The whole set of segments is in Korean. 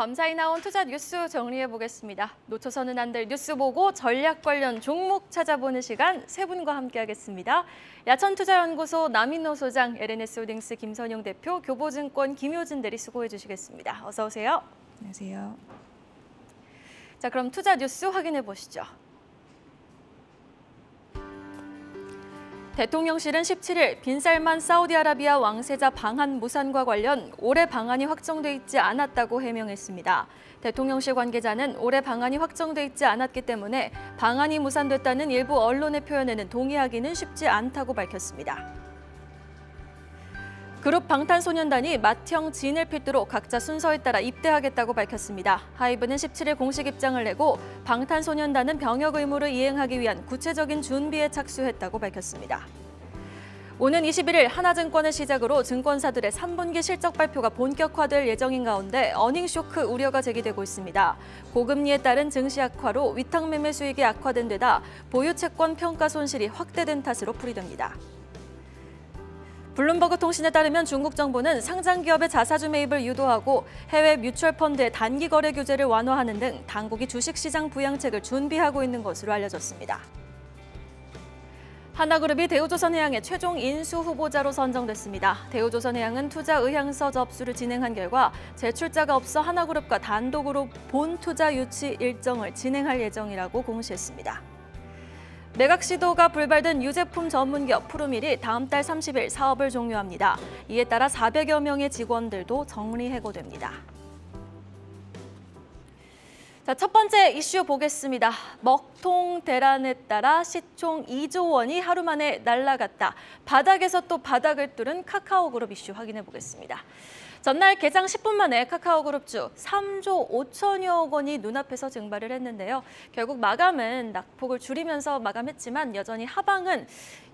밤사이 나온 투자 뉴스 정리해 보겠습니다. 놓쳐서는 안 될 뉴스 보고 전략 관련 종목 찾아보는 시간 세 분과 함께하겠습니다. 야천투자연구소 남인호 소장, LNS홀딩스 김선용 대표, 교보증권 김효진 대리 수고해 주시겠습니다. 어서 오세요. 안녕하세요. 자, 그럼 투자 뉴스 확인해 보시죠. 대통령실은 17일 빈살만 사우디아라비아 왕세자 방한 무산과 관련 올해 방한이 확정돼 있지 않았다고 해명했습니다. 대통령실 관계자는 올해 방한이 확정돼 있지 않았기 때문에 방한이 무산됐다는 일부 언론의 표현에는 동의하기는 쉽지 않다고 밝혔습니다. 그룹 방탄소년단이 맏형 진을 필두로 각자 순서에 따라 입대하겠다고 밝혔습니다. 하이브는 17일 공식 입장을 내고 방탄소년단은 병역 의무를 이행하기 위한 구체적인 준비에 착수했다고 밝혔습니다. 오는 21일 하나증권을 시작으로 증권사들의 3분기 실적 발표가 본격화될 예정인 가운데 어닝쇼크 우려가 제기되고 있습니다. 고금리에 따른 증시 악화로 위탁 매매 수익이 악화된 데다 보유채권 평가 손실이 확대된 탓으로 풀이됩니다. 블룸버그 통신에 따르면 중국 정부는 상장 기업의 자사주 매입을 유도하고 해외 뮤추얼 펀드의 단기 거래 규제를 완화하는 등 당국이 주식시장 부양책을 준비하고 있는 것으로 알려졌습니다. 하나그룹이 대우조선해양의 최종 인수 후보자로 선정됐습니다. 대우조선해양은 투자 의향서 접수를 진행한 결과 제출자가 없어 하나그룹과 단독으로 본 투자 유치 일정을 진행할 예정이라고 공시했습니다. 매각 시도가 불발된 유제품 전문기업 푸르밀이 다음 달 30일 사업을 종료합니다. 이에 따라 400여 명의 직원들도 정리해고됩니다. 자, 첫 번째 이슈 보겠습니다. 먹통 대란에 따라 시총 2조 원이 하루 만에 날아갔다. 바닥에서 또 바닥을 뚫은 카카오그룹 이슈 확인해 보겠습니다. 전날 개장 10분 만에 카카오그룹주 3조 5천여억 원이 눈앞에서 증발을 했는데요. 결국 마감은 낙폭을 줄이면서 마감했지만 여전히 하방은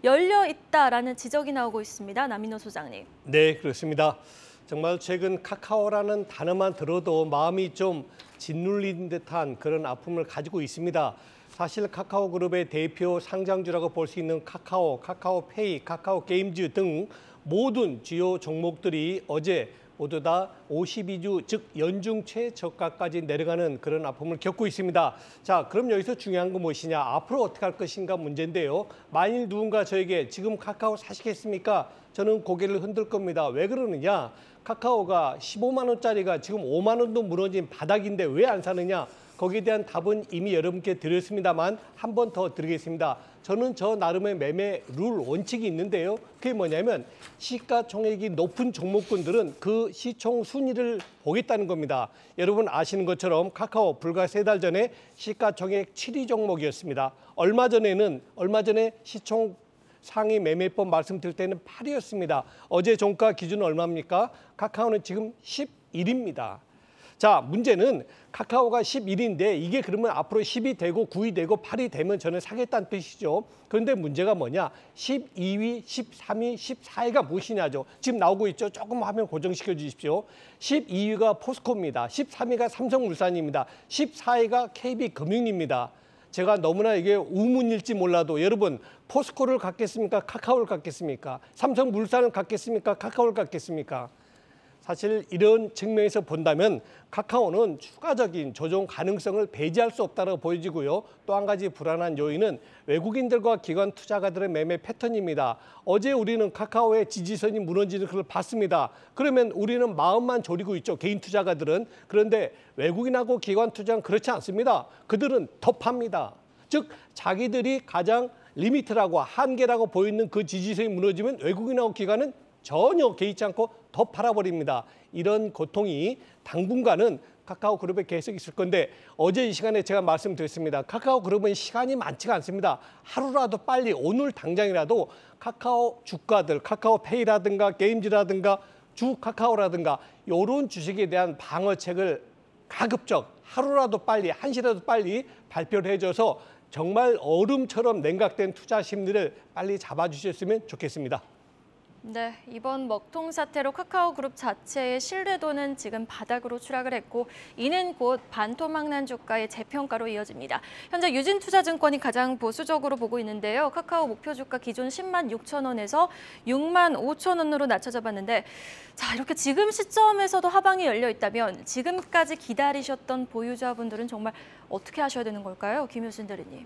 열려 있다라는 지적이 나오고 있습니다. 남인호 소장님. 네, 그렇습니다. 정말 최근 카카오라는 단어만 들어도 마음이 좀 짓눌린 듯한 그런 아픔을 가지고 있습니다. 사실 카카오그룹의 대표 상장주라고 볼 수 있는 카카오, 카카오페이, 카카오게임즈 등 모든 주요 종목들이 어제 모두 다 52주, 즉 연중 최저가까지 내려가는 그런 아픔을 겪고 있습니다. 자, 그럼 여기서 중요한 건 무엇이냐? 앞으로 어떻게 할 것인가 문제인데요. 만일 누군가 저에게 지금 카카오 사시겠습니까? 저는 고개를 흔들 겁니다. 왜 그러느냐? 카카오가 15만 원짜리가 지금 5만 원도 무너진 바닥인데 왜 안 사느냐? 거기에 대한 답은 이미 여러분께 드렸습니다만 한 번 더 드리겠습니다. 저는 저 나름의 매매 룰 원칙이 있는데요. 그게 뭐냐면 시가총액이 높은 종목군들은 그 시총 순위를 보겠다는 겁니다. 여러분 아시는 것처럼 카카오 불과 3달 전에 시가총액 7위 종목이었습니다. 얼마 전에 시총 상위 매매법 말씀드릴 때는 8위였습니다. 어제 종가 기준은 얼마입니까? 카카오는 지금 11위입니다. 자, 문제는 카카오가 11위인데 이게 그러면 앞으로 10위 되고 9위 되고 8위 되면 저는 사겠다는 뜻이죠. 그런데 문제가 뭐냐? 12위, 13위, 14위가 무엇이냐죠. 지금 나오고 있죠. 조금 화면 고정시켜 주십시오. 12위가 포스코입니다. 13위가 삼성물산입니다. 14위가 KB금융입니다. 제가 너무나 이게 우문일지 몰라도 여러분 포스코를 갖겠습니까? 카카오를 갖겠습니까? 삼성물산을 갖겠습니까? 카카오를 갖겠습니까? 사실 이런 측면에서 본다면 카카오는 추가적인 조정 가능성을 배제할 수 없다고 보여지고요. 또 한 가지 불안한 요인은 외국인들과 기관 투자가들의 매매 패턴입니다. 어제 우리는 카카오의 지지선이 무너지는 걸 봤습니다. 그러면 우리는 마음만 졸이고 있죠. 개인 투자가들은. 그런데 외국인하고 기관 투자는 그렇지 않습니다. 그들은 더 팝니다. 즉 자기들이 가장 리미트라고 한계라고 보이는 그 지지선이 무너지면 외국인하고 기관은 전혀 개의치 않고 더 팔아버립니다. 이런 고통이 당분간은 카카오그룹에 계속 있을 건데 어제 이 시간에 제가 말씀드렸습니다. 카카오그룹은 시간이 많지가 않습니다. 하루라도 빨리 오늘 당장이라도 카카오 주가들, 카카오페이라든가 게임즈라든가 주 카카오라든가 이런 주식에 대한 방어책을 가급적 하루라도 빨리, 한시라도 빨리 발표를 해줘서 정말 얼음처럼 냉각된 투자 심리를 빨리 잡아주셨으면 좋겠습니다. 네, 이번 먹통 사태로 카카오그룹 자체의 신뢰도는 지금 바닥으로 추락을 했고 이는 곧 반토막난 주가의 재평가로 이어집니다. 현재 유진투자증권이 가장 보수적으로 보고 있는데요. 카카오 목표 주가 기존 10만 6천 원에서 6만 5천 원으로 낮춰 잡았는데 자, 이렇게 지금 시점에서도 하방이 열려 있다면 지금까지 기다리셨던 보유자분들은 정말 어떻게 하셔야 되는 걸까요? 김효순 대리님.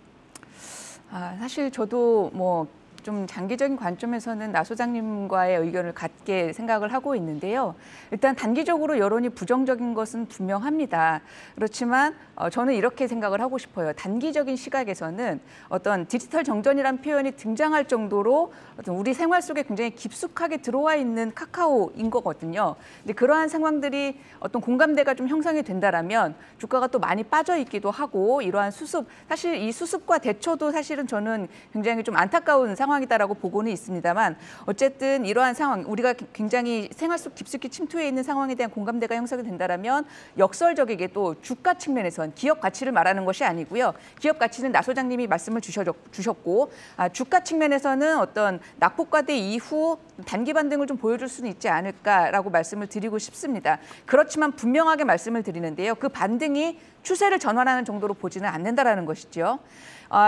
사실 저도 좀 장기적인 관점에서는 나 소장님과의 의견을 같게 생각을 하고 있는데요. 일단 단기적으로 여론이 부정적인 것은 분명합니다. 그렇지만 저는 이렇게 생각을 하고 싶어요. 단기적인 시각에서는 어떤 디지털 정전이라는 표현이 등장할 정도로 어떤 우리 생활 속에 굉장히 깊숙하게 들어와 있는 카카오인 거거든요. 근데 그러한 상황들이 어떤 공감대가 좀 형성이 된다라면 주가가 또 많이 빠져 있기도 하고 이러한 수습, 사실 이 수습과 대처도 사실은 저는 굉장히 좀 안타까운 상황이다라고 보고는 있습니다만 어쨌든 이러한 상황, 우리가 굉장히 생활 속 깊숙이 침투해 있는 상황에 대한 공감대가 형성이 된다라면 역설적이게 또 주가 측면에선 기업 가치를 말하는 것이 아니고요. 기업 가치는 나 소장님이 말씀을 주셨고 주가 측면에서는 어떤 낙폭과대 이후 단기 반등을 좀 보여줄 수는 있지 않을까라고 말씀을 드리고 싶습니다. 그렇지만 분명하게 말씀을 드리는데요. 그 반등이 추세를 전환하는 정도로 보지는 않는다라는 것이죠.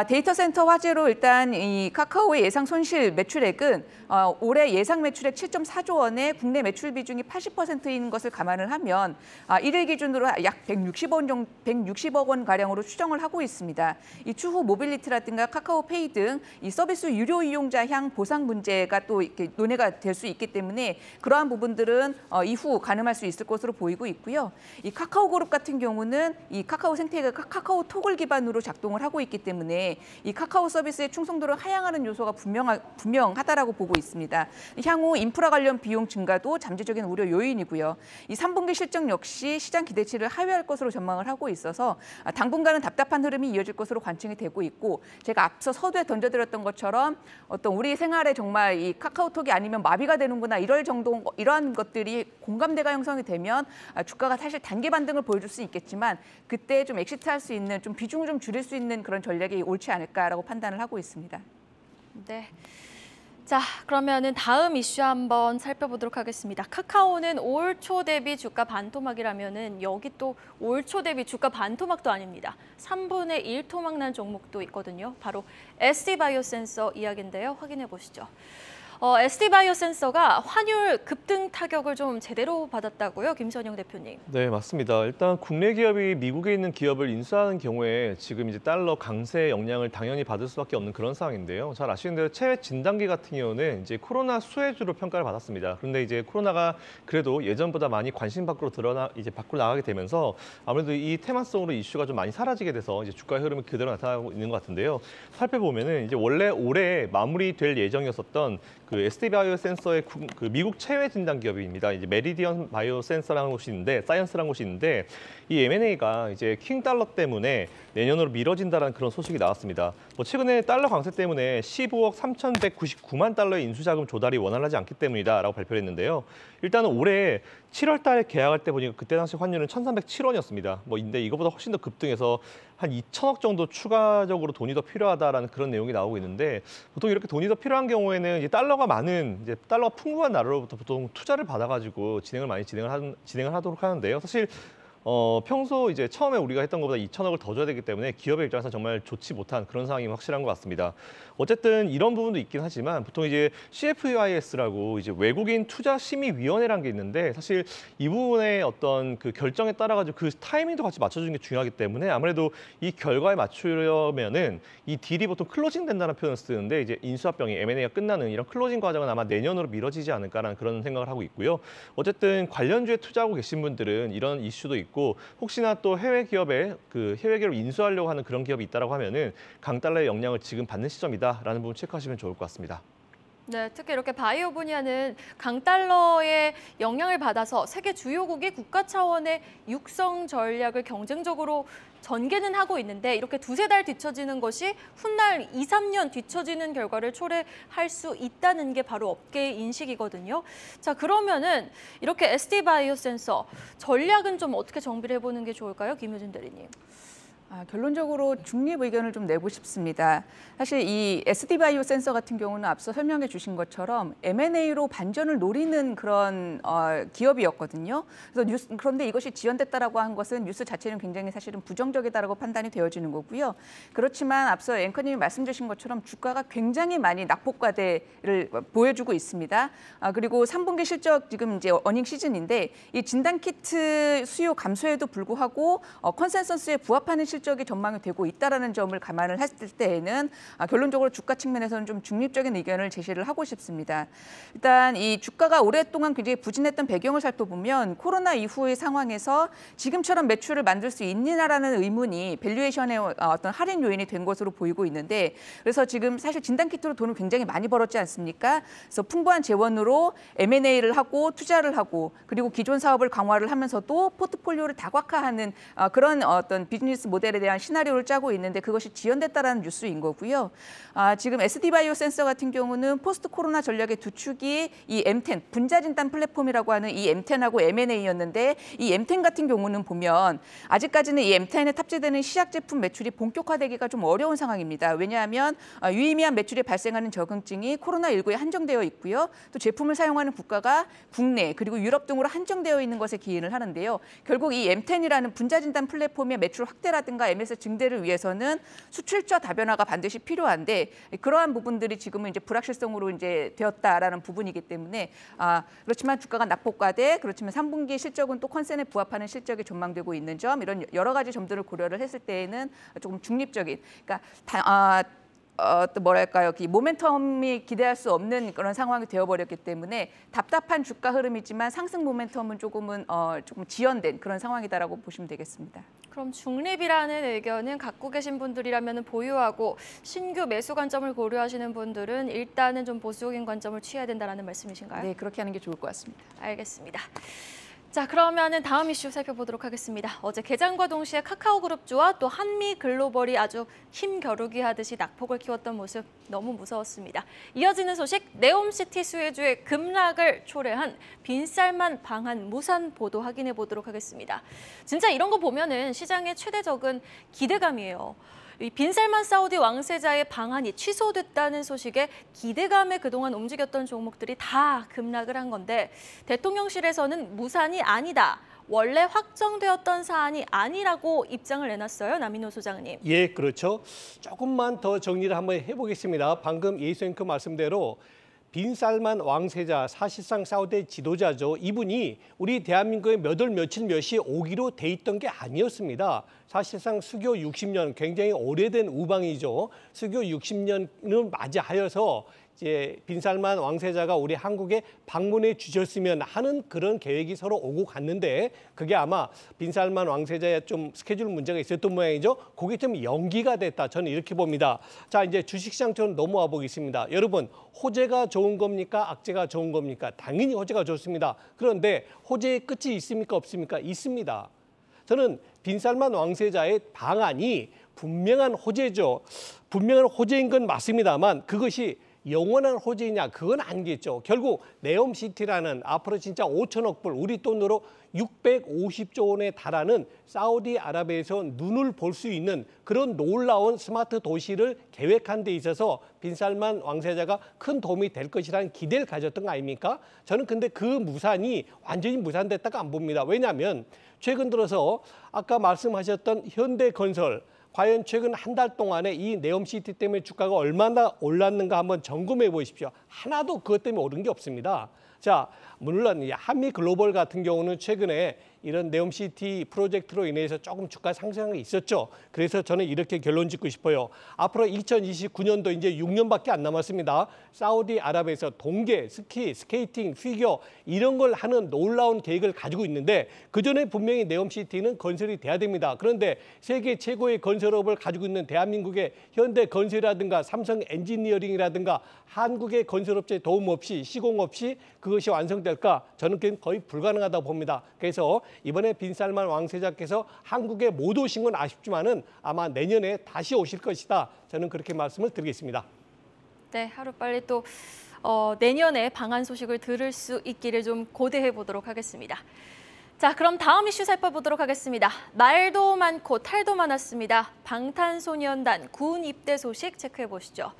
데이터 센터 화재로 일단 이 카카오의 예상 손실 매출액은 올해 예상 매출액 7.4조 원에 국내 매출 비중이 80%인 것을 감안을 하면 1일 기준으로 약 160억 원 가량으로 추정을 하고 있습니다. 이 추후 모빌리티라든가 카카오페이 등 이 서비스 유료 이용자 향 보상 문제가 또 이렇게 논의가 될 수 있기 때문에 그러한 부분들은 이후 가늠할 수 있을 것으로 보이고 있고요. 이 카카오그룹 같은 경우는 이 카카오 생태계가 카카오톡을 기반으로 작동을 하고 있기 때문에 이 카카오 서비스의 충성도를 하향하는 요소가 분명하다라고 보고 있습니다. 향후 인프라 관련 비용 증가도 잠재적인 우려 요인이고요. 이 3분기 실적 역시 시장 기대치를 하회할 것으로 전망을 하고 있어서 당분간은 답답한 흐름이 이어질 것으로 관측이 되고 있고 제가 앞서 서두에 던져드렸던 것처럼 어떤 우리 생활에 정말 이 카카오톡이 아니면 마비가 되는구나 이러한 것들이 공감대가 형성이 되면 주가가 사실 단기 반등을 보여줄 수 있겠지만 그때 좀 엑시트할 수 있는 좀 비중을 좀 줄일 수 있는 그런 전략이 옳지 않을까라고 판단을 하고 있습니다. 네. 자, 그러면은 다음 이슈 한번 살펴보도록 하겠습니다. 카카오는 올 초 대비 주가 반토막이라면은 여기 또 올 초 대비 주가 반토막도 아닙니다. 3분의 1 토막난 종목도 있거든요. 바로 ST바이오센서 이야기인데요. 확인해 보시죠. ST바이오센서가 환율 급등 타격을 좀 제대로 받았다고요? 김선영 대표님. 네, 맞습니다. 일단 국내 기업이 미국에 있는 기업을 인수하는 경우에 지금 이제 달러 강세 영향을 당연히 받을 수밖에 없는 그런 상황인데요. 잘 아시는 대로 최외 진단기 같은 경우는 이제 코로나 수혜주로 평가를 받았습니다. 그런데 이제 코로나가 그래도 예전보다 많이 관심 밖으로 밖으로 나가게 되면서 아무래도 이 테마성으로 이슈가 좀 많이 사라지게 돼서 이제 주가 흐름이 그대로 나타나고 있는 것 같은데요. 살펴보면은 이제 원래 올해 마무리될 예정이었었던 그 ST바이오센서의 그 미국 최외 진단 기업입니다. 이제 메리디언 바이오센서라는 곳이 있는데, 사이언스라는 곳이 있는데 이 M&A가 이제 킹 달러 때문에 내년으로 미뤄진다는 그런 소식이 나왔습니다. 최근에 달러 강세 때문에 15억 3,199만 달러의 인수자금 조달이 원활하지 않기 때문이다라고 발표를 했는데요. 일단은 올해 7월 달에 계약할 때 보니까 그때 당시 환율은 1,307원이었습니다. 근데 이거보다 훨씬 더 급등해서 한 2천억 정도 추가적으로 돈이 더 필요하다라는 그런 내용이 나오고 있는데 보통 이렇게 돈이 더 필요한 경우에는 이제 달러가 풍부한 나라로부터 보통 투자를 받아가지고 진행을 하도록 하는데요. 사실 평소 이제 처음에 우리가 했던 것보다 2천억을 더 줘야 되기 때문에 기업의 입장에서 정말 좋지 못한 그런 상황이 확실한 것 같습니다. 어쨌든 이런 부분도 있긴 하지만 보통 이제 CFIUS라고 이제 외국인 투자 심의위원회라는 게 있는데 사실 이 부분의 어떤 그 결정에 따라 가지고 그 타이밍도 같이 맞춰주는 게 중요하기 때문에 아무래도 이 결과에 맞추려면은 이 딜이 보통 클로징 된다는 표현을 쓰는데 이제 인수합병이 M&A가 끝나는 이런 클로징 과정은 아마 내년으로 미뤄지지 않을까라는 그런 생각을 하고 있고요. 어쨌든 관련주에 투자하고 계신 분들은 이런 이슈도 있고 혹시나 또 해외 기업을 인수하려고 하는 그런 기업이 있다라고 하면은 강달러의 영향을 지금 받는 시점이다라는 부분 체크하시면 좋을 것 같습니다. 네, 특히 이렇게 바이오 분야는 강달러의 영향을 받아서 세계 주요국이 국가 차원의 육성 전략을 경쟁적으로 전개는 하고 있는데 이렇게 두세 달 뒤처지는 것이 훗날 2, 3년 뒤처지는 결과를 초래할 수 있다는 게 바로 업계의 인식이거든요. 자, 그러면은 이렇게 ST바이오센서 전략은 좀 어떻게 정비를 해보는 게 좋을까요? 김효진 대리님. 결론적으로 중립 의견을 좀 내고 싶습니다. 사실 이 SD바이오 센서 같은 경우는 앞서 설명해 주신 것처럼 M&A로 반전을 노리는 그런 기업이었거든요. 그래서 그런데 이것이 지연됐다라고 한 것은 뉴스 자체는 굉장히 사실은 부정적이다라고 판단이 되어지는 거고요. 그렇지만 앞서 앵커님이 말씀 주신 것처럼 주가가 굉장히 많이 낙폭과대를 보여주고 있습니다. 그리고 3분기 실적 지금 이제 어닝 시즌인데 이 진단키트 수요 감소에도 불구하고 컨센서스에 부합하는 실적이 전망이 되고 있다라는 점을 감안을 했을 때에는 결론적으로 주가 측면에서는 좀 중립적인 의견을 제시를 하고 싶습니다. 일단 이 주가가 오랫동안 굉장히 부진했던 배경을 살펴보면 코로나 이후의 상황에서 지금처럼 매출을 만들 수 있느냐라는 의문이 밸류에이션의 어떤 할인 요인이 된 것으로 보이고 있는데 그래서 지금 사실 진단키트로 돈을 굉장히 많이 벌었지 않습니까? 그래서 풍부한 재원으로 M&A를 하고 투자를 하고 그리고 기존 사업을 강화를 하면서도 포트폴리오를 다각화하는 그런 어떤 비즈니스 모델에 대한 시나리오를 짜고 있는데 그것이 지연됐다라는 뉴스인 거고요. 지금 SD바이오 센서 같은 경우는 포스트 코로나 전략의 두 축이 이 M10 분자 진단 플랫폼이라고 하는 이 M10하고 M&A였는데 이 M10 같은 경우는 보면 아직까지는 이 M10에 탑재되는 시약 제품 매출이 본격화되기가 좀 어려운 상황입니다. 왜냐하면 유의미한 매출이 발생하는 적응증이 코로나19에 한정되어 있고요. 또 제품을 사용하는 국가가 국내 그리고 유럽 등으로 한정되어 있는 것에 기인을 하는데요. 결국 이 M10이라는 분자 진단 플랫폼의 매출 확대라든가 MS 증대를 위해서는 수출처 다변화가 반드시 필요한데 그러한 부분들이 지금은 이제 불확실성으로 이제 되었다라는 부분이기 때문에 그렇지만 주가가 낙폭과대 그렇지만 3분기 실적은 또 컨센에 부합하는 실적이 전망되고 있는 점 이런 여러 가지 점들을 고려를 했을 때에는 조금 중립적인 그러니까 또 뭐랄까요, 모멘텀이 기대할 수 없는 그런 상황이 되어버렸기 때문에 답답한 주가 흐름이지만 상승 모멘텀은 조금 지연된 그런 상황이다라고 보시면 되겠습니다. 그럼 중립이라는 의견은 갖고 계신 분들이라면 보유하고 신규 매수 관점을 고려하시는 분들은 일단은 좀 보수적인 관점을 취해야 된다는 말씀이신가요? 네, 그렇게 하는 게 좋을 것 같습니다. 알겠습니다. 자, 그러면은 다음 이슈 살펴보도록 하겠습니다. 어제 개장과 동시에 카카오그룹주와 또 한미글로벌이 아주 힘겨루기 하듯이 낙폭을 키웠던 모습 너무 무서웠습니다. 이어지는 소식, 네옴시티 수혜주의 급락을 초래한 빈쌀만 방한 무산 보도 확인해 보도록 하겠습니다. 진짜 이런 거 보면은 시장의 최대적은 기대감이에요. 이 빈살만 사우디 왕세자의 방한이 취소됐다는 소식에 기대감에 그동안 움직였던 종목들이 다 급락을 한 건데 대통령실에서는 무산이 아니다. 원래 확정되었던 사안이 아니라고 입장을 내놨어요. 남인호 소장님. 예, 그렇죠. 조금만 더 정리를 한번 해보겠습니다. 방금 예수 앵커 말씀대로 빈살만 왕세자, 사실상 사우디 지도자죠. 이분이 우리 대한민국에 몇 월 며칠 몇 시 오기로 돼 있던 게 아니었습니다. 사실상 수교 60년, 굉장히 오래된 우방이죠. 수교 60년을 맞이하여서 이제 빈살만 왕세자가 우리 한국에 방문해 주셨으면 하는 그런 계획이 서로 오고 갔는데 그게 아마 빈살만 왕세자의 좀 스케줄 문제가 있었던 모양이죠. 그게 좀 연기가 됐다. 저는 이렇게 봅니다. 자, 이제 주식시장 좀 넘어와 보겠습니다. 여러분, 호재가 좋은 겁니까? 악재가 좋은 겁니까? 당연히 호재가 좋습니다. 그런데 호재의 끝이 있습니까? 없습니까? 있습니다. 저는 빈살만 왕세자의 방안이 분명한 호재죠. 분명한 호재인 건 맞습니다만 그것이 영원한 호재이냐 그건 아니겠죠. 결국 네옴시티라는 앞으로 진짜 5천억 불 우리 돈으로 650조 원에 달하는 사우디아라비아에서 눈을 볼 수 있는 그런 놀라운 스마트 도시를 계획한 데 있어서 빈살만 왕세자가 큰 도움이 될 것이라는 기대를 가졌던 거 아닙니까? 저는 근데 그 무산이 완전히 무산됐다고 안 봅니다. 왜냐하면 최근 들어서 아까 말씀하셨던 현대건설 과연 최근 한 달 동안에 이 네옴시티 때문에 주가가 얼마나 올랐는가 한번 점검해 보십시오. 하나도 그것 때문에 오른 게 없습니다. 자, 물론 한미글로벌 같은 경우는 최근에 이런 네옴시티 프로젝트로 인해서 조금 주가 상승이 있었죠. 그래서 저는 이렇게 결론 짓고 싶어요. 앞으로 2029년도 이제 6년밖에 안 남았습니다. 사우디아라비아에서 동계, 스키, 스케이팅, 피겨 이런 걸 하는 놀라운 계획을 가지고 있는데 그전에 분명히 네옴시티는 건설이 돼야 됩니다. 그런데 세계 최고의 건설업을 가지고 있는 대한민국의 현대건설이라든가 삼성 엔지니어링이라든가 한국의 건설업체 도움 없이 시공 없이 그것이 완성될까? 저는 거의 불가능하다고 봅니다. 그래서 이번에 빈살만 왕세자께서 한국에 못 오신 건 아쉽지만은 아마 내년에 다시 오실 것이다. 저는 그렇게 말씀을 드리겠습니다. 네, 하루빨리 또 내년에 방한 소식을 들을 수 있기를 좀 고대해 보도록 하겠습니다. 자, 그럼 다음 이슈 살펴보도록 하겠습니다. 말도 많고 탈도 많았습니다. 방탄소년단 군 입대 소식 체크해 보시죠.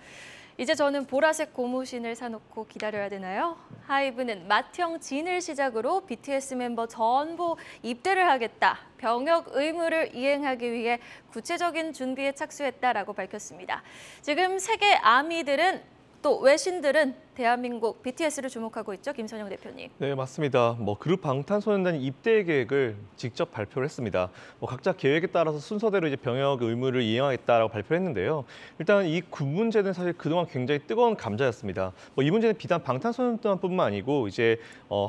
이제 저는 보라색 고무신을 사놓고 기다려야 되나요? 하이브는 맏형 진을 시작으로 BTS 멤버 전부 입대를 하겠다. 병역 의무를 이행하기 위해 구체적인 준비에 착수했다라고 밝혔습니다. 지금 세계 아미들은 또 외신들은 대한민국 BTS를 주목하고 있죠, 김선영 대표님. 네, 맞습니다. 그룹 방탄소년단 입대 계획을 직접 발표를 했습니다. 각자 계획에 따라서 순서대로 이제 병역 의무를 이행하겠다라고 발표를 했는데요. 일단 이 군 문제는 사실 그동안 굉장히 뜨거운 감자였습니다. 이 문제는 비단 방탄소년단뿐만 아니고 이제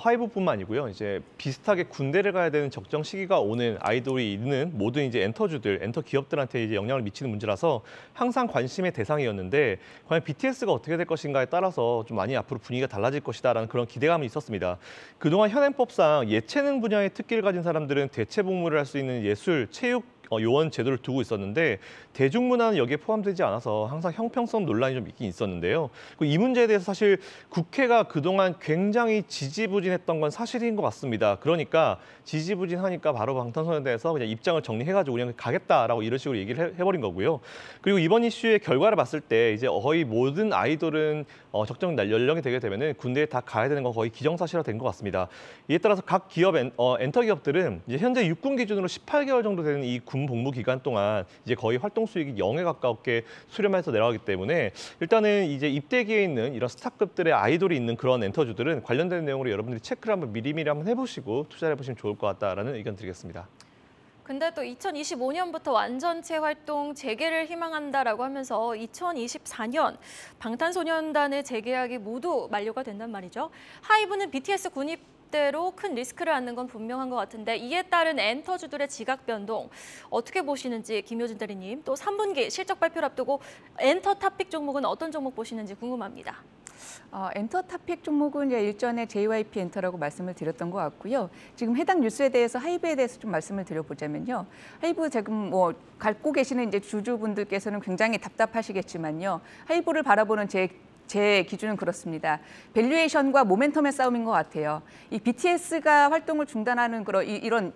하이브뿐만 아니고요. 이제 비슷하게 군대를 가야 되는 적정 시기가 오는 아이돌이 있는 모든 이제 엔터주들, 엔터 기업들한테 이제 영향을 미치는 문제라서 항상 관심의 대상이었는데 과연 BTS가 어떻게 될 것인가에 따라서 좀 많이 앞으로 분위기가 달라질 것이다라는 그런 기대감이 있었습니다. 그동안 현행법상 예체능 분야의 특기를 가진 사람들은 대체 복무를 할 수 있는 예술, 체육 요원 제도를 두고 있었는데 대중문화는 여기에 포함되지 않아서 항상 형평성 논란이 좀 있긴 있었는데요. 이 문제에 대해서 사실 국회가 그동안 굉장히 지지부진했던 건 사실인 것 같습니다. 그러니까 지지부진하니까 바로 방탄소년단에서 그냥 입장을 정리해가지고 그냥 가겠다라고 이런 식으로 얘기를 해버린 거고요. 그리고 이번 이슈의 결과를 봤을 때 이제 거의 모든 아이돌은 적정 연령이 되게 되면은 군대에 다 가야 되는 건 거의 기정사실화된 것 같습니다. 이에 따라서 각 기업 엔터 기업들은 이제 현재 육군 기준으로 18개월 정도 되는 이 군 복무 기간 동안 이제 거의 활동 수익이 0에 가깝게 수렴해서 내려가기 때문에 일단은 이제 입대기에 있는 이런 스타급들의 아이돌이 있는 그런 엔터주들은 관련된 내용으로 여러분들이 체크를 한번 미리미리 한번 해보시고 투자를 해보시면 좋을 것 같다라는 의견 드리겠습니다. 근데 또 2025년부터 완전체 활동 재개를 희망한다라고 하면서 2024년 방탄소년단의 재계약이 모두 만료가 된단 말이죠. 하이브는 BTS 군입대로 큰 리스크를 안는 건 분명한 것 같은데 이에 따른 엔터주들의 지각 변동 어떻게 보시는지 김효진 대리님, 또 3분기 실적 발표를 앞두고 엔터 탑픽 종목은 어떤 종목 보시는지 궁금합니다. 엔터 탑픽 종목은 이제 일전에 JYP 엔터라고 말씀을 드렸던 것 같고요. 지금 해당 뉴스에 대해서 하이브에 대해서 좀 말씀을 드려보자면요. 하이브 지금 갖고 계시는 이제 주주분들께서는 굉장히 답답하시겠지만요. 하이브를 바라보는 제 기준은 그렇습니다. 밸류에이션과 모멘텀의 싸움인 것 같아요. 이 BTS가 활동을 중단하는 이런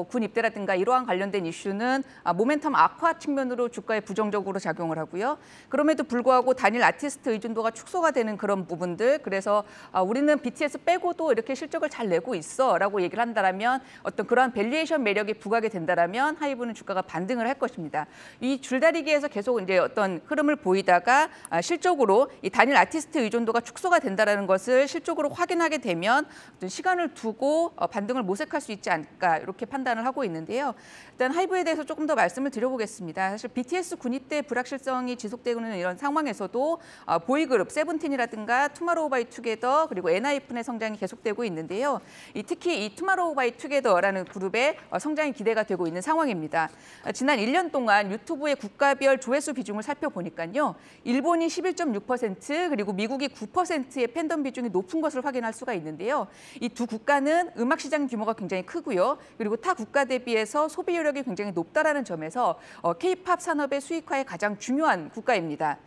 군 입대라든가 이러한 관련된 이슈는 모멘텀 악화 측면으로 주가에 부정적으로 작용을 하고요. 그럼에도 불구하고 단일 아티스트 의존도가 축소가 되는 그런 부분들, 그래서 우리는 BTS 빼고도 이렇게 실적을 잘 내고 있어라고 얘기를 한다라면 어떤 그러한 밸류에이션 매력이 부각이 된다라면 하이브는 주가가 반등을 할 것입니다. 이 줄다리기에서 계속 이제 어떤 흐름을 보이다가 실적으로 이 단일 아티스트 의존도가 축소가 된다라는 것을 실적으로 확인하게 되면 어떤 시간을 두고 반등을 모색할 수 있지 않을까 이렇게 판단을 하고 있는데요. 일단 하이브에 대해서 조금 더 말씀을 드려보겠습니다. 사실 BTS 군입대 불확실성이 지속되고 있는 이런 상황에서도 보이그룹, 세븐틴이라든가 투마로우바이투게더 그리고 엔하이픈의 성장이 계속되고 있는데요. 특히 이 투마로우바이투게더라는 그룹의 성장이 기대가 되고 있는 상황입니다. 지난 1년 동안 유튜브의 국가별 조회수 비중을 살펴보니까요. 일본이 11.6% 그리고 미국이 9%의 팬덤 비중이 높은 것을 확인할 수가 있는데요. 이 두 국가는 음악 시장 규모가 굉장히 크고요. 그리고 타 국가 대비해서 소비 여력이 굉장히 높다라는 점에서 K-팝 산업의 수익화에 가장 중요한 국가입니다.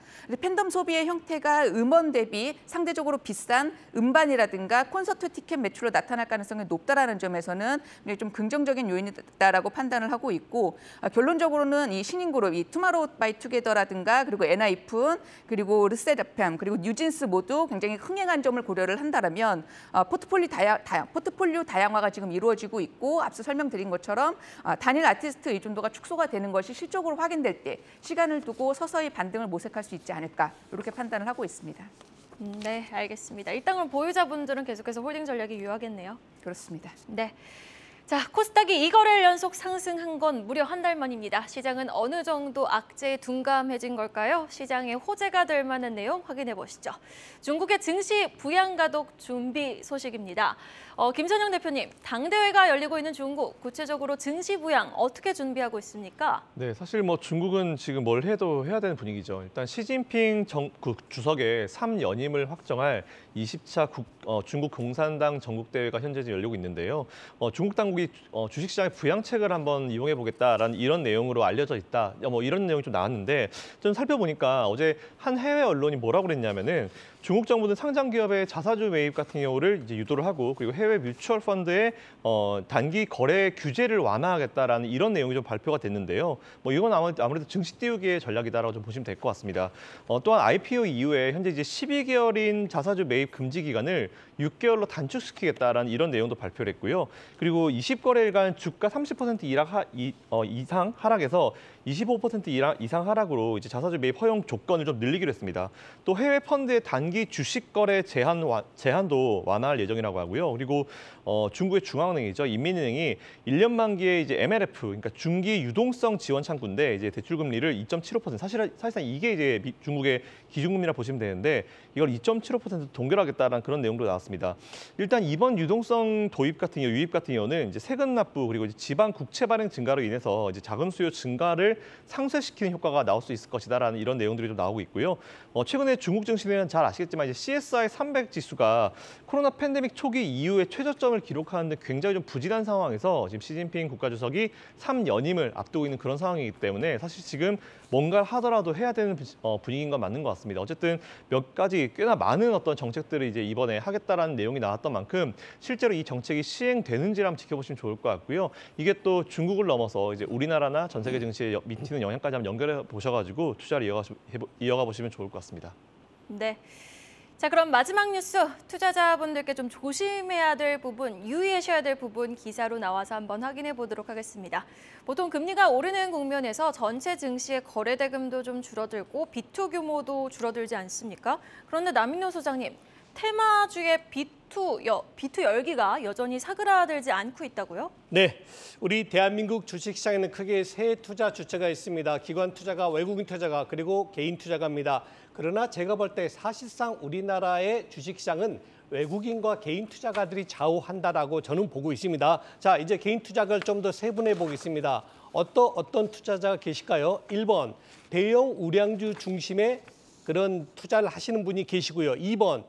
팬덤 소비의 형태가 음원 대비 상대적으로 비싼 음반이라든가 콘서트 티켓 매출로 나타날 가능성이 높다라는 점에서는 좀 긍정적인 요인이다라고 판단을 하고 있고 결론적으로는 이 신인 그룹, 이 투마로우바이투게더라든가 그리고 엔하이픈 그리고 르세라핌 그리고 뉴진스 모두 굉장히 흥행한 점을 고려를 한다라면 포트폴리오 다양화가 지금 이루어지고 있고 앞서 설명드린 것처럼 단일 아티스트 의존도가 축소가 되는 것이 실적으로 확인될 때 시간을 두고 서서히 반등을 모색할 수 있지 않을까 이렇게 판단을 하고 있습니다. 네, 알겠습니다. 일단 그럼 보유자분들은 계속해서 홀딩 전략이 유효하겠네요. 그렇습니다. 네. 자, 코스닥이 2거래일 연속 상승한 건 무려 한 달 만입니다. 시장은 어느 정도 악재에 둔감해진 걸까요? 시장의 호재가 될 만한 내용 확인해 보시죠. 중국의 증시 부양가독 준비 소식입니다. 김선영 대표님, 당대회가 열리고 있는 중국, 구체적으로 증시 부양 어떻게 준비하고 있습니까? 네, 사실 중국은 지금 뭘 해도 해야 되는 분위기죠. 일단 시진핑 주석의 3연임을 확정할 20차 중국 공산당 전국대회가 현재 열리고 있는데요. 중국 당국이 주식시장의 부양책을 한번 이용해 보겠다라는 이런 내용으로 알려져 있다. 이런 내용이 좀 나왔는데 좀 살펴보니까 어제 한 해외 언론이 뭐라고 그랬냐면은 중국 정부는 상장 기업의 자사주 매입 같은 경우를 이제 유도를 하고 그리고 해외 뮤추얼 펀드의 단기 거래 규제를 완화하겠다라는 이런 내용이 좀 발표가 됐는데요. 뭐 이건 아무래도 증시 띄우기의 전략이다라고 좀 보시면 될 것 같습니다. 또한 IPO 이후에 현재 이제 12개월인 자사주 매입 금지 기간을 6개월로 단축시키겠다라는 이런 내용도 발표를 했고요. 그리고 20거래일간 주가 30% 이상 하락에서 25% 이상 하락으로 이제 자사주 매입 허용 조건을 좀 늘리기로 했습니다. 또 해외 펀드의 단기 주식 거래 제한도 완화할 예정이라고 하고요. 그리고 중국의 중앙은행이죠. 인민은행이 1년 만기에 이제 MLF, 그러니까 중기 유동성 지원 창구인데 이제 대출 금리를 2.75%, 사실상 이게 이제 중국의 기준금리라 보시면 되는데 이걸 2.75% 동결하겠다라는 그런 내용도 나왔습니다. 일단 이번 유동성 도입 같은 경우, 유입 같은 경우는 이제 세금 납부 그리고 이제 지방 국채 발행 증가로 인해서 이제 자금 수요 증가를 상쇄시키는 효과가 나올 수 있을 것이다라는 이런 내용들이 좀 나오고 있고요. 최근에 중국 증시는 잘 아시겠지만 이제 CSI 300 지수가 코로나 팬데믹 초기 이후에 최저점을 기록하는데 굉장히 좀 부진한 상황에서 지금 시진핑 국가주석이 3연임을 앞두고 있는 그런 상황이기 때문에 사실 지금 뭔가를 하더라도 해야 되는 분위기인 건 맞는 것 같습니다. 어쨌든 몇 가지 꽤나 많은 어떤 정책들을 이제 이번에 하겠다라는 내용이 나왔던 만큼 실제로 이 정책이 시행되는지를 한번 지켜보시면 좋을 것 같고요. 이게 또 중국을 넘어서 이제 우리나라나 전 세계 증시에 미치는 영향까지 한번 연결해 보셔가지고 투자를 이어가 보시면 좋을 것 같습니다. 네. 자, 그럼 마지막 뉴스, 투자자분들께 좀 조심해야 될 부분, 유의하셔야 될 부분 기사로 나와서 한번 확인해 보도록 하겠습니다. 보통 금리가 오르는 국면에서 전체 증시의 거래 대금도 좀 줄어들고 비투 규모도 줄어들지 않습니까? 그런데 남인호 소장님, 테마주의 비투 열기가 여전히 사그라들지 않고 있다고요? 네, 우리 대한민국 주식시장에는 크게 세 투자 주체가 있습니다. 기관 투자가, 외국인 투자가, 그리고 개인 투자가입니다. 그러나 제가 볼 때 사실상 우리나라의 주식시장은 외국인과 개인 투자가들이 좌우한다라고 저는 보고 있습니다. 자, 이제 개인 투자가를 좀 더 세분해 보겠습니다. 어떤 투자자가 계실까요? 1번, 대형 우량주 중심의 그런 투자를 하시는 분이 계시고요. 2번,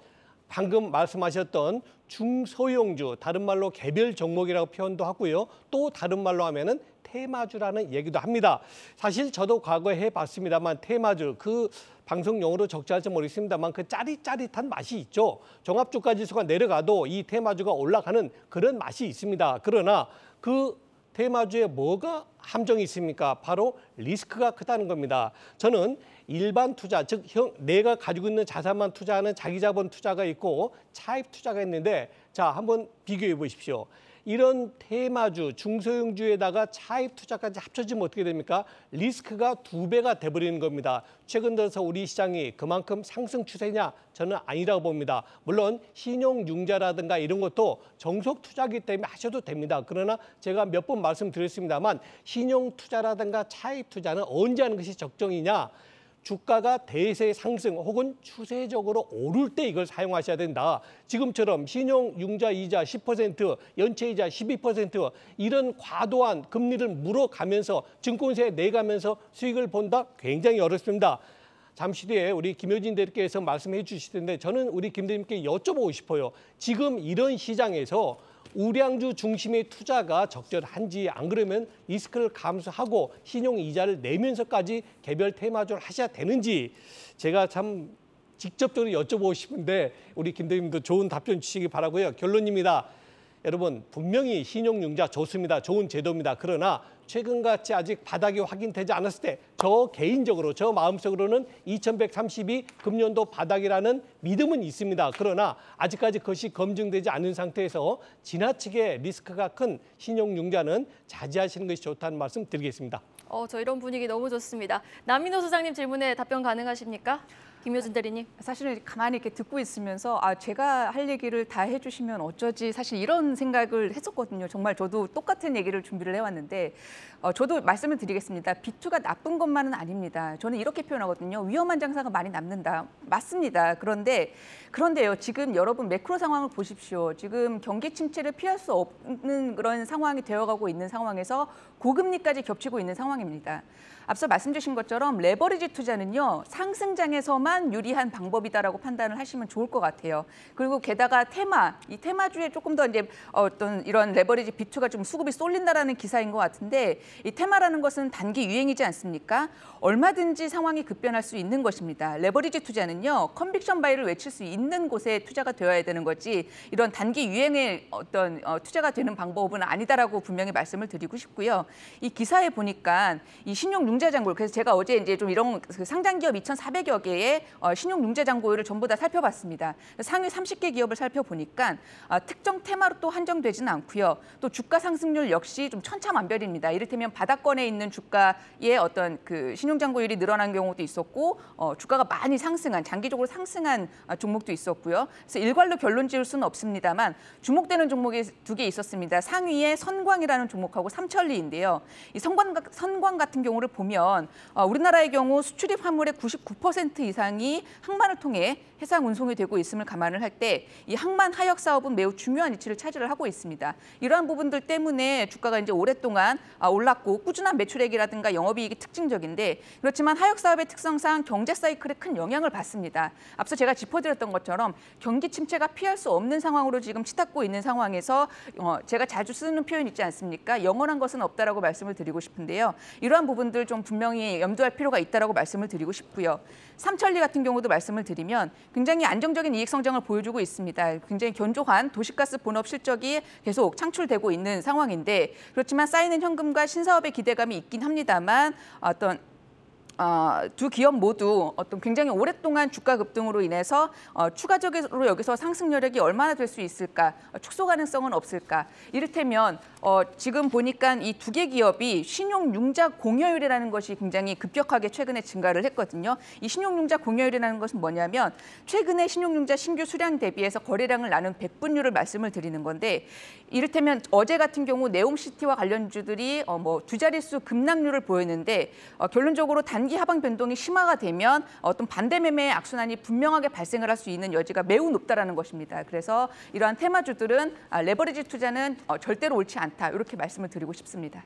방금 말씀하셨던 중소형주, 다른 말로 개별 종목이라고 표현도 하고요. 또 다른 말로 하면은 테마주라는 얘기도 합니다. 사실 저도 과거에 해봤습니다만 테마주, 그 방송 용어로 적절할지 모르겠습니다만 그 짜릿짜릿한 맛이 있죠. 종합주가지수가 내려가도 이 테마주가 올라가는 그런 맛이 있습니다. 그러나 그 테마주에 뭐가 함정이 있습니까? 바로 리스크가 크다는 겁니다. 저는 일반 투자, 즉 내가 가지고 있는 자산만 투자하는 자기자본 투자가 있고 차입 투자가 있는데, 자, 한번 비교해 보십시오. 이런 테마주, 중소형주에다가 차입 투자까지 합쳐지면 어떻게 됩니까? 리스크가 2배가 돼버리는 겁니다. 최근 들어서 우리 시장이 그만큼 상승 추세냐? 저는 아니라고 봅니다. 물론 신용융자라든가 이런 것도 정석 투자기 때문에 하셔도 됩니다. 그러나 제가 몇 번 말씀드렸습니다만 신용투자라든가 차입 투자는 언제 하는 것이 적정이냐? 주가가 대세 상승 혹은 추세적으로 오를 때 이걸 사용하셔야 된다. 지금처럼 신용융자 이자 10%, 연체이자 12% 이런 과도한 금리를 물어가면서 증권사에 내가면서 수익을 본다? 굉장히 어렵습니다. 잠시 뒤에 우리 김효진 대리께서 말씀해 주실 텐데 저는 우리 김 대리님께 여쭤보고 싶어요. 지금 이런 시장에서 우량주 중심의 투자가 적절한지, 안 그러면 리스크를 감수하고 신용 이자를 내면서까지 개별 테마주를 하셔야 되는지 제가 참 직접적으로 여쭤보고 싶은데 우리 김 대리님도 좋은 답변 주시기 바라고요. 결론입니다. 여러분, 분명히 신용융자 좋습니다. 좋은 제도입니다. 그러나 최근같이 아직 바닥이 확인되지 않았을 때 저 개인적으로, 저 마음속으로는 2132 금년도 바닥이라는 믿음은 있습니다. 그러나 아직까지 그것이 검증되지 않은 상태에서 지나치게 리스크가 큰 신용융자는 자제하시는 것이 좋다는 말씀 드리겠습니다. 저 이런 분위기 너무 좋습니다. 남인호 소장님 질문에 답변 가능하십니까? 김효진 대리님. 사실은 가만히 이렇게 듣고 있으면서 제가 할 얘기를 다 해주시면 어쩌지, 사실 이런 생각을 했었거든요. 정말 저도 똑같은 얘기를 준비를 해왔는데 저도 말씀을 드리겠습니다. 비투가 나쁜 것만은 아닙니다. 저는 이렇게 표현하거든요. 위험한 장사가 많이 남는다. 맞습니다. 그런데요, 지금 여러분 매크로 상황을 보십시오. 지금 경기 침체를 피할 수 없는 그런 상황이 되어가고 있는 상황에서 고금리까지 겹치고 있는 상황입니다. 앞서 말씀 주신 것처럼 레버리지 투자는요, 상승장에서만 경우만 유리한 방법이다라고 판단을 하시면 좋을 것 같아요. 그리고 게다가 이 테마주에 조금 더 이제 어떤 이런 레버리지 B2가 좀 수급이 쏠린다라는 기사인 것 같은데 이 테마라는 것은 단기 유행이지 않습니까? 얼마든지 상황이 급변할 수 있는 것입니다. 레버리지 투자는요, 컨빅션 바이를 외칠 수 있는 곳에 투자가 되어야 되는 거지 이런 단기 유행의 어떤 투자가 되는 방법은 아니다라고 분명히 말씀을 드리고 싶고요. 이 기사에 보니까 이 신용융자 잔고율, 그래서 제가 어제 이제 좀 이런 그 상장 기업 2,400여 개의 신용융자 잔고율을 전부 다 살펴봤습니다. 상위 30개 기업을 살펴보니까 특정 테마로 또 한정되지는 않고요. 또 주가 상승률 역시 좀 천차만별입니다. 이를테면 바닥권에 있는 주가의 어떤 그 신용잔고율이 늘어난 경우도 있었고 주가가 많이 상승한 장기적으로 상승한 종목도 있었고요. 그래서 일괄로 결론 지을 수는 없습니다만 주목되는 종목이 2개 있었습니다. 상위에 선광이라는 종목하고 삼천리인데요. 이 선광 같은 경우를 보면 우리나라의 경우 수출입 화물의 99% 이상이 항만을 통해 해상 운송이 되고 있음을 감안을 할 때 이 항만 하역 사업은 매우 중요한 위치를 차지를 하고 있습니다. 이러한 부분들 때문에 주가가 이제 오랫동안 올랐고 꾸준한 매출액이라든가 영업이익이 특징적인데 그렇지만 하역 사업의 특성상 경제 사이클에 큰 영향을 받습니다. 앞서 제가 짚어드렸던 것처럼 경기 침체가 피할 수 없는 상황으로 지금 치닫고 있는 상황에서 제가 자주 쓰는 표현 있지 않습니까? 영원한 것은 없다라고 말씀을 드리고 싶은데요. 이러한 부분들 좀 분명히 염두할 필요가 있다라고 말씀을 드리고 싶고요. 삼천리 같은 경우도 말씀을 드리면 굉장히 안정적인 이익 성장을 보여주고 있습니다. 굉장히 견조한 도시가스 본업 실적이 계속 창출되고 있는 상황인데 그렇지만 쌓이는 현금과 신사업의 기대감이 있긴 합니다만 어떤 두 기업 모두 어떤 굉장히 오랫동안 주가 급등으로 인해서 추가적으로 여기서 상승 여력이 얼마나 될 수 있을까, 축소 가능성은 없을까. 이를테면 지금 보니까 이 2개 기업이 신용융자 공여율이라는 것이 굉장히 급격하게 최근에 증가를 했거든요. 이 신용융자 공여율이라는 것은 뭐냐면 최근에 신용융자 신규 수량 대비해서 거래량을 나눈 백분율을 말씀을 드리는 건데 이를테면 어제 같은 경우 네옴시티와 관련주들이 뭐 2자릿수 급락률을 보였는데 결론적으로 단기 하방 변동이 심화가 되면 어떤 반대 매매의 악순환이 분명하게 발생을 할 수 있는 여지가 매우 높다라는 것입니다. 그래서 이러한 테마주들은 레버리지 투자는 절대로 옳지 않다 이렇게 말씀을 드리고 싶습니다.